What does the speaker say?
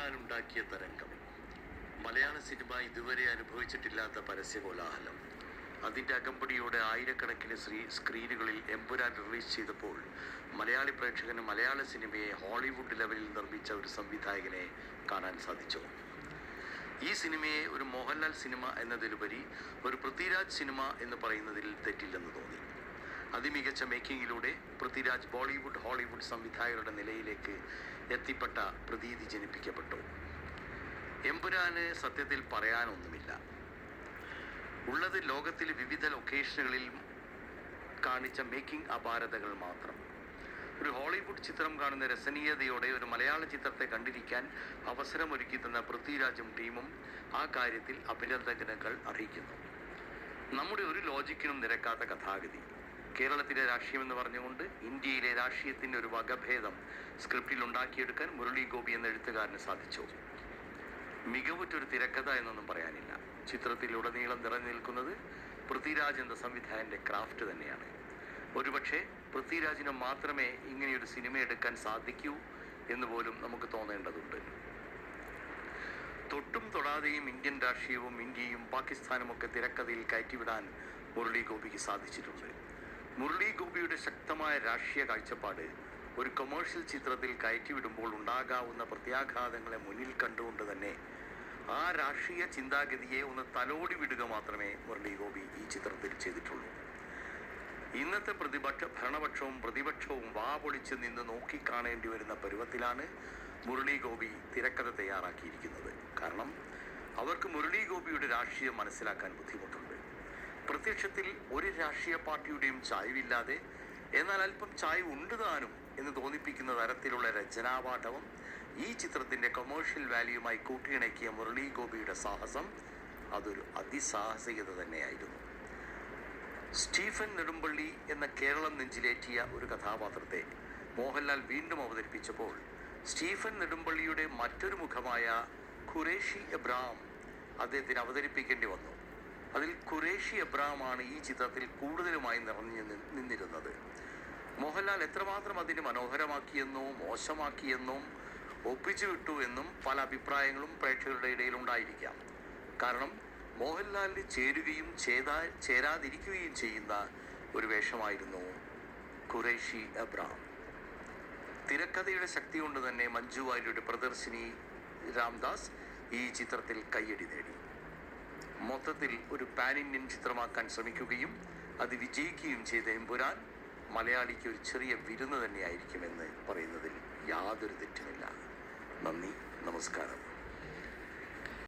എമ്പുരാനുണ്ടാക്കിയ തരംഗം. മലയാള സിനിമ ഇതുവരെ അനുഭവിച്ചിട്ടില്ലാത്ത പരസ്യകോലാഹലം. അതിൻ്റെ അകമ്പടിയോടെ ആയിരക്കണക്കിന് സ്ക്രീനുകളിൽ എമ്പുരാൻ റിലീസ് ചെയ്തപ്പോൾ മലയാളി പ്രേക്ഷകന് മലയാള സിനിമയെ ഹോളിവുഡ് ലെവലിൽ നിർമ്മിച്ച ഒരു സംവിധായകനെ കാണാൻ സാധിച്ചു. ഈ സിനിമയെ ഒരു മോഹൻലാൽ സിനിമ എന്നതിലുപരി ഒരു പൃഥ്വിരാജ് സിനിമ എന്ന് പറയുന്നതിൽ തെറ്റില്ലെന്ന് തോന്നി. അതിമികച്ച മേക്കിങ്ങിലൂടെ പൃഥ്വിരാജ് ബോളിവുഡ് ഹോളിവുഡ് സംവിധായകരുടെ നിലയിലേക്ക് എത്തിപ്പെട്ട പ്രതീതി ജനിപ്പിക്കപ്പെട്ടു. എമ്പുരാന് സത്യത്തിൽ പറയാനൊന്നുമില്ല. ഉള്ളത് ലോകത്തിലെ വിവിധ ലൊക്കേഷനുകളിൽ കാണിച്ച മേക്കിംഗ് അപാരതകൾ മാത്രം. ഒരു ഹോളിവുഡ് ചിത്രം കാണുന്ന രസനീയതയോടെ ഒരു മലയാള ചിത്രത്തെ കണ്ടിരിക്കാൻ അവസരമൊരുക്കി തന്ന പൃഥ്വിരാജും ടീമും ആ കാര്യത്തിൽ അഭിനന്ദനങ്ങൾ അർഹിക്കുന്നു. നമ്മുടെ ഒരു ലോജിക്കിനും നിരക്കാത്ത കഥാഗതി, കേരളത്തിലെ രാഷ്ട്രീയമെന്ന് പറഞ്ഞുകൊണ്ട് ഇന്ത്യയിലെ രാഷ്ട്രീയത്തിൻ്റെ ഒരു വകഭേദം സ്ക്രിപ്റ്റിൽ ഉണ്ടാക്കിയെടുക്കാൻ മുരളി ഗോപി എന്ന എഴുത്തുകാരന് സാധിച്ചു. മികവുറ്റൊരു തിരക്കഥ എന്നൊന്നും പറയാനില്ല. ചിത്രത്തിലുടനീളം നിറഞ്ഞു നിൽക്കുന്നത് പൃഥ്വിരാജ് എന്ന സംവിധായകൻ്റെ ക്രാഫ്റ്റ് തന്നെയാണ്. ഒരുപക്ഷെ പൃഥ്വിരാജിന് മാത്രമേ ഇങ്ങനെയൊരു സിനിമ എടുക്കാൻ സാധിക്കൂ എന്ന് പോലും നമുക്ക് തോന്നേണ്ടതുണ്ട്. തൊട്ടും തൊടാതെയും ഇന്ത്യൻ രാഷ്ട്രീയവും ഇന്ത്യയും പാകിസ്ഥാനും ഒക്കെ തിരക്കഥയിൽ കയറ്റിവിടാൻ മുരളി ഗോപിക്ക് സാധിച്ചിട്ടുണ്ട്. മുരളി ഗോപിയുടെ ശക്തമായ രാഷ്ട്രീയ കാഴ്ചപ്പാട് ഒരു കൊമേഴ്ഷ്യൽ ചിത്രത്തിൽ കയറ്റിവിടുമ്പോൾ ഉണ്ടാകാവുന്ന പ്രത്യാഘാതങ്ങളെ മുന്നിൽ കണ്ടുകൊണ്ട് തന്നെ ആ രാഷ്ട്രീയ ചിന്താഗതിയെ ഒന്ന് തലോടി വിടുക മാത്രമേ മുരളി ഗോപി ഈ ചിത്രത്തിൽ ചെയ്തിട്ടുള്ളൂ. ഇന്നത്തെ ഭരണപക്ഷവും പ്രതിപക്ഷവും വാപൊളിച്ച് നിന്ന് നോക്കിക്കാണേണ്ടി വരുന്ന പരുവത്തിലാണ് മുരളി ഗോപി തിരക്കഥ തയ്യാറാക്കിയിരിക്കുന്നത്. കാരണം അവർക്ക് മുരളി ഗോപിയുടെ രാഷ്ട്രീയം മനസ്സിലാക്കാൻ ബുദ്ധിമുട്ടുണ്ട്. പ്രത്യക്ഷത്തിൽ ഒരു രാഷ്ട്രീയ പാർട്ടിയുടെയും ചായ്വില്ലാതെ എന്നാൽ അല്പം ചായ്വ് ഉണ്ട് താനും എന്ന് തോന്നിപ്പിക്കുന്ന തരത്തിലുള്ള രചനാപാഠവും ഈ ചിത്രത്തിൻ്റെ കൊമേഴ്ഷ്യൽ വാല്യൂമായി കൂട്ടിയിണക്കിയ മുരളി ഗോപിയുടെ സാഹസം അതൊരു അതിസാഹസികത തന്നെയായിരുന്നു. സ്റ്റീഫൻ നെടുമ്പള്ളി എന്ന കേരളം നെഞ്ചിലേറ്റിയ ഒരു കഥാപാത്രത്തെ മോഹൻലാൽ വീണ്ടും അവതരിപ്പിച്ചപ്പോൾ സ്റ്റീഫൻ നെടുമ്പള്ളിയുടെ മറ്റൊരു മുഖമായ ഖുറേഷി എബ്രഹാം അദ്ദേഹത്തിന് അവതരിപ്പിക്കേണ്ടി വന്നു. അതിൽ ഖുറേഷി എബ്രഹാമാണ് ഈ ചിത്രത്തിൽ കൂടുതലുമായി നിറഞ്ഞു നിന്നിരുന്നത്. മോഹൻലാൽ എത്രമാത്രം അതിനെ മനോഹരമാക്കിയെന്നോ മോശമാക്കിയെന്നോ ഒപ്പിച്ചു വിട്ടു എന്നും പല അഭിപ്രായങ്ങളും പ്രേക്ഷകരുടെ ഇടയിലുണ്ടായിരിക്കാം. കാരണം മോഹൻലാലിന് ചേരുകയും ചേരാതിരിക്കുകയും ചെയ്യുന്ന ഒരു വേഷമായിരുന്നു ഖുറേഷി എബ്രഹാം. തിരക്കഥയുടെ ശക്തി കൊണ്ട് തന്നെ മഞ്ജു വാര്യരുടെ പ്രദർശിനി രാംദാസ് ഈ ചിത്രത്തിൽ കയ്യടി നേടി. മൊത്തത്തിൽ ഒരു പാൻ ഇന്ത്യൻ ചിത്രമാക്കാൻ ശ്രമിക്കുകയും അത് വിജയിക്കുകയും ചെയ്ത എമ്പുരാൻ മലയാളിക്ക് ഒരു ചെറിയ വിരുന്ന് തന്നെയായിരിക്കുമെന്ന് പറയുന്നതിൽ യാതൊരു തെറ്റുമില്ല. നന്ദി, നമസ്കാരം.